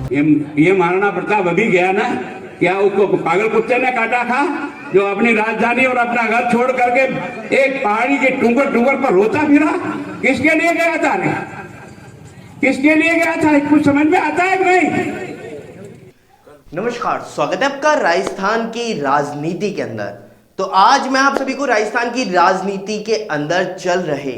ये ये महाराणा प्रताप अभी गया ना, क्या उसको पागल कुत्ते ने काटा था जो अपनी राजधानी और अपना घर छोड़ करके एक पहाड़ी के टुकड़ टुकड़ पर रोता फिरा? किसके लिए गया था रे? किसके लिए गया था? कुछ समझ में आता है कि नहीं? नमस्कार, स्वागत है आपका राजस्थान की राजनीति के अंदर। तो आज मैं आप सभी को राजस्थान की राजनीति के अंदर चल रहे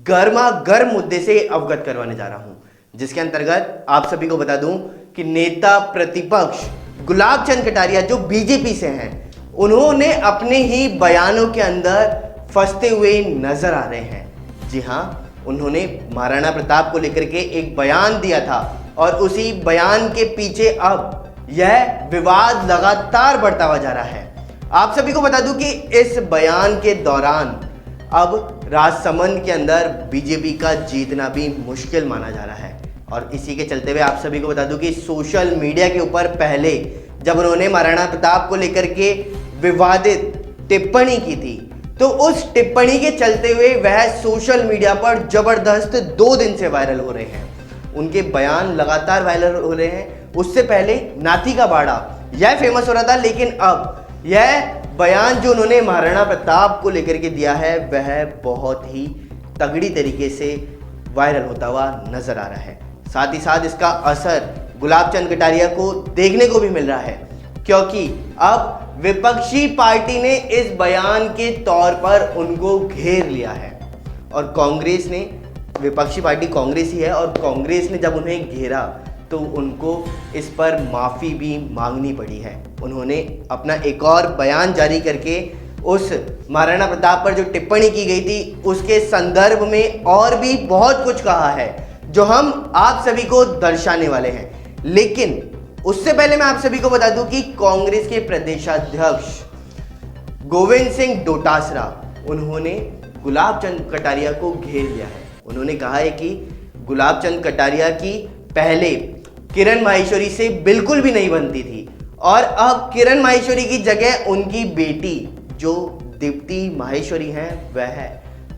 गर्मा गर्म मुद्दे से अवगत करवाने जा रहा हूं, जिसके अंतर्गत आप सभी को बता दूं कि नेता प्रतिपक्ष गुलाब चंद कटारिया जो बीजेपी से हैं, उन्होंने अपने ही बयानों के अंदर फंसते हुए नजर आ रहे हैं। जी हां, उन्होंने महाराणा प्रताप को लेकर के एक बयान दिया था और उसी बयान के पीछे अब यह विवाद लगातार बढ़ता हुआ जा रहा है। आप सभी को बता दूं कि इस बयान के दौरान अब राजसमंद के अंदर बीजेपी का जीतना भी मुश्किल माना जा रहा है। और इसी के चलते हुए आप सभी को बता दूं कि सोशल मीडिया के ऊपर पहले जब उन्होंने महाराणा प्रताप को लेकर के विवादित टिप्पणी की थी, तो उस टिप्पणी के चलते हुए वह सोशल मीडिया पर जबरदस्त 2 दिन से वायरल हो रहे हैं। उनके बयान लगातार वायरल हो रहे हैं। उससे पहले नाथी का बाड़ा यह फेमस हो रहा था, लेकिन अब यह बयान जो उन्होंने महाराणा प्रताप को लेकर के दिया है वह बहुत ही तगड़ी तरीके से वायरल होता हुआ नजर आ रहा है। साथ ही साथ इसका असर गुलाब चंद कटारिया को देखने को भी मिल रहा है, क्योंकि अब विपक्षी पार्टी ने इस बयान के तौर पर उनको घेर लिया है। और कांग्रेस ने, विपक्षी पार्टी कांग्रेस ही है, और कांग्रेस ने जब उन्हें घेरा तो उनको इस पर माफ़ी भी मांगनी पड़ी है। उन्होंने अपना एक और बयान जारी करके उस महाराणा प्रताप पर जो टिप्पणी की गई थी उसके संदर्भ में और भी बहुत कुछ कहा है, जो हम आप सभी को दर्शाने वाले हैं। लेकिन उससे पहले मैं आप सभी को बता दूं कि कांग्रेस के प्रदेशाध्यक्ष गोविंद सिंह डोटासरा, उन्होंने गुलाब चंद कटारिया को घेर लिया है। उन्होंने कहा है कि गुलाब चंद कटारिया की पहले किरण माहेश्वरी से बिल्कुल भी नहीं बनती थी, और अब किरण माहेश्वरी की जगह उनकी बेटी जो दीप्ति माहेश्वरी हैं वह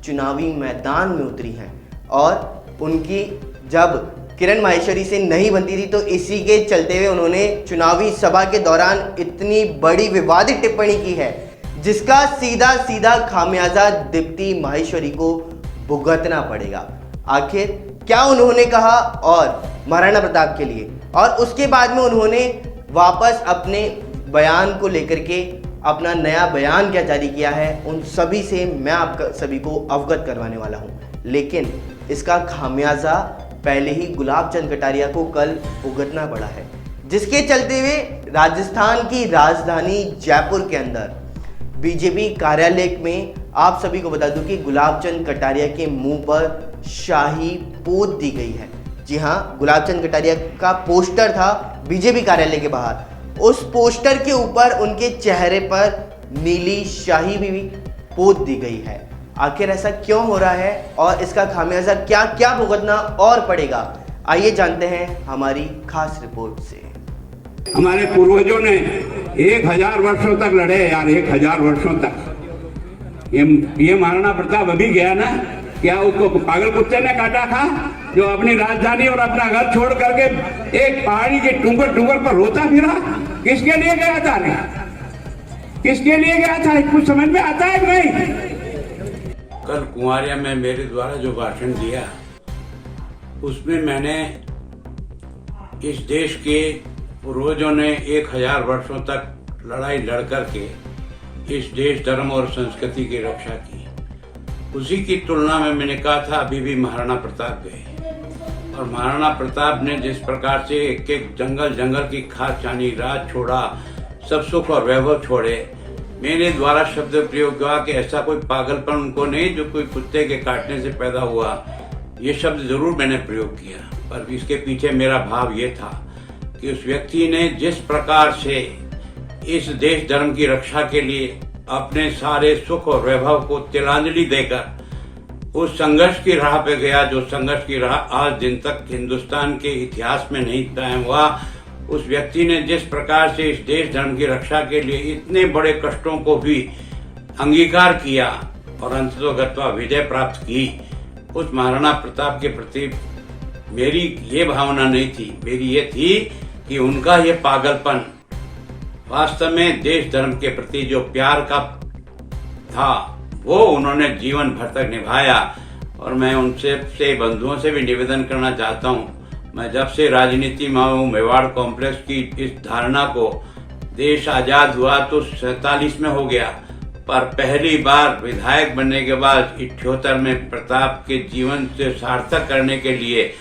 चुनावी मैदान में उतरी हैं। और उनकी जब किरण माहेश्वरी से नहीं बनती थी तो इसी के चलते हुए उन्होंने चुनावी सभा के दौरान इतनी बड़ी विवादित टिप्पणी की है, जिसका सीधा सीधा खामियाजा दीप्ति माहेश्वरी को भुगतना पड़ेगा। आखिर क्या उन्होंने कहा और महाराणा प्रताप के लिए, और उसके बाद में उन्होंने वापस अपने बयान को लेकर के अपना नया बयान क्या जारी किया है, उन सभी से मैं आप सभी को अवगत करवाने वाला हूं। लेकिन इसका खामियाजा पहले ही गुलाब चंद कटारिया को कल भुगतना पड़ा है, जिसके चलते हुए राजस्थान की राजधानी जयपुर के अंदर बीजेपी कार्यालय में आप सभी को बता दूं कि गुलाब चंद कटारिया के मुंह पर शाही पोत दी गई है। जी हाँ, गुलाब चंद कटारिया का पोस्टर था बीजेपी कार्यालय के बाहर। उस पोस्टर के ऊपर उनके चेहरे पर नीली शाही भी पोत दी गई है। आखिर ऐसा क्यों हो रहा है और इसका खामियाजा क्या क्या भुगतना और पड़ेगा, आइए जानते हैं हमारी खास रिपोर्ट से। हमारे पूर्वजों ने 1000 वर्षों तक लड़े यार, 1000 वर्षों तक। ये महाराणा प्रताप अभी गया ना, क्या उसको पागल कुत्ते ने काटा था जो अपनी राजधानी और अपना घर छोड़ करके एक पहाड़ी के टुकड़ टुकड़ पर रोता फिरा? किसके लिए गया था रे? किसके लिए गया था? कुछ समझ में आता है कि नहीं? कल कुंवारिया में मेरे द्वारा जो भाषण दिया उसमें मैंने इस देश के पूर्वजों ने 1000 वर्षों तक लड़ाई लड़ करके इस देश, धर्म और संस्कृति की रक्षा की, उसी की तुलना में मैंने कहा था अभी भी महाराणा प्रताप गए। और महाराणा प्रताप ने जिस प्रकार से एक एक जंगल जंगल की खास जानी, राज छोड़ा, सब सुख और वैभव छोड़े, मेरे द्वारा शब्द प्रयोग हुआ कि ऐसा कोई पागलपन उनको नहीं जो कोई कुत्ते के काटने से पैदा हुआ। ये शब्द जरूर मैंने प्रयोग किया, पर इसके पीछे मेरा भाव ये था कि उस व्यक्ति ने जिस प्रकार से इस देश धर्म की रक्षा के लिए अपने सारे सुख और वैभव को तिलांजलि देकर उस संघर्ष की राह पे गया, जो संघर्ष की राह आज दिन तक हिंदुस्तान के इतिहास में नहीं कायम हुआ। उस व्यक्ति ने जिस प्रकार से इस देश धर्म की रक्षा के लिए इतने बड़े कष्टों को भी अंगीकार किया और अंततोगत्वा विजय प्राप्त की, उस महाराणा प्रताप के प्रति मेरी ये भावना नहीं थी। मेरी ये थी कि उनका ये पागलपन वास्तव में देश धर्म के प्रति जो प्यार का था वो उन्होंने जीवन भर तक निभाया। और मैं उनसे बंधुओं से भी निवेदन करना चाहता हूँ, मैं जब से राजनीति में हूँ, मेवाड़ कॉम्प्लेक्स की इस धारणा को, देश आजाद हुआ तो 47 में हो गया, पर पहली बार विधायक बनने के बाद 78 में प्रताप के जीवन से सार्थक करने के लिए,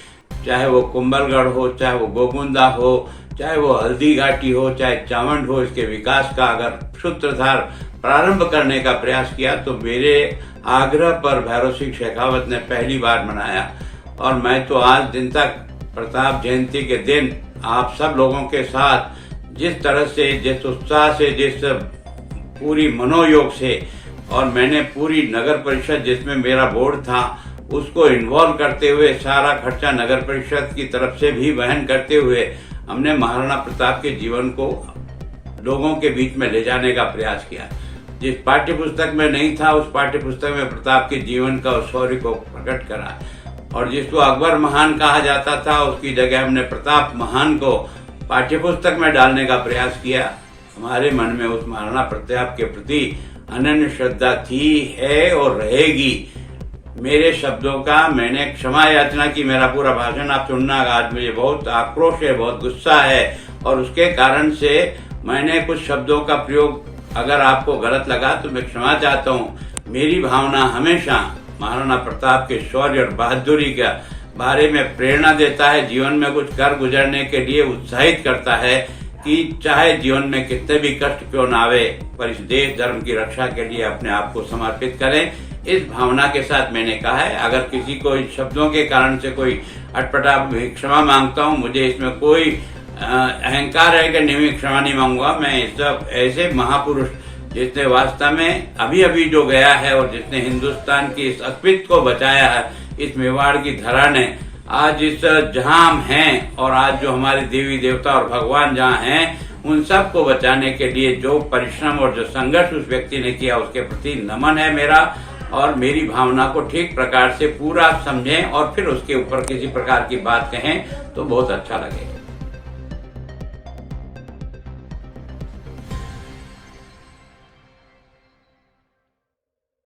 चाहे वो कुंभलगढ़ हो, चाहे वो गोकुंदा हो, चाहे वो हल्दी घाटी हो, चाहे चावंड हो, इसके विकास का अगर सूत्रधार प्रारंभ करने का प्रयास किया तो मेरे आग्रह पर भैरव सिंह शेखावत ने पहली बार मनाया। और मैं तो आज दिन तक प्रताप जयंती के दिन आप सब लोगों के साथ जिस तरह से, जिस उत्साह से, जिस पूरी मनोयोग से, और मैंने पूरी नगर परिषद जिसमें मेरा बोर्ड था उसको इन्वॉल्व करते हुए, सारा खर्चा नगर परिषद की तरफ से भी वहन करते हुए हमने महाराणा प्रताप के जीवन को लोगों के बीच में ले जाने का प्रयास किया। जिस पाठ्य पुस्तक में नहीं था उस पाठ्य पुस्तक में प्रताप के जीवन का और शौर्य को प्रकट करा, और जिसको अकबर महान कहा जाता था उसकी जगह हमने प्रताप महान को पाठ्य पुस्तक में डालने का प्रयास किया। हमारे मन में उस महाराणा प्रताप के प्रति अनन्य श्रद्धा थी, है और रहेगी। मेरे शब्दों का मैंने क्षमा याचना की, मेरा पूरा भाषण आप सुनना, आज मुझे बहुत आक्रोश है, बहुत गुस्सा है, और उसके कारण से मैंने कुछ शब्दों का प्रयोग अगर आपको गलत लगा तो मैं क्षमा चाहता हूँ। मेरी भावना हमेशा महाराणा प्रताप के शौर्य और बहादुरी के बारे में प्रेरणा देता है, जीवन में कुछ कर गुजरने के लिए उत्साहित करता है कि चाहे जीवन में कितने भी कष्ट क्यों न आवे, पर इस देश धर्म की रक्षा के लिए अपने आप को समर्पित करें। इस भावना के साथ मैंने कहा है। अगर किसी को इन शब्दों के कारण से कोई अटपटा, क्षमा मांगता हूँ, मुझे इसमें कोई अहंकार है कि नहीं, क्षमा नहीं मांगूंगा। मैं सब ऐसे महापुरुष जिसने वास्तव में अभी अभी जो गया है और जिसने हिंदुस्तान की इस अस्तित्व को बचाया है, इस मेवाड़ की धरा ने आज इस जहां हम हैं और आज जो हमारे देवी देवता और भगवान जहां हैं, उन सब को बचाने के लिए जो परिश्रम और जो संघर्ष उस व्यक्ति ने किया उसके प्रति नमन है मेरा। और मेरी भावना को ठीक प्रकार से पूरा समझें और फिर उसके ऊपर किसी प्रकार की बात कहें तो बहुत अच्छा लगेगा।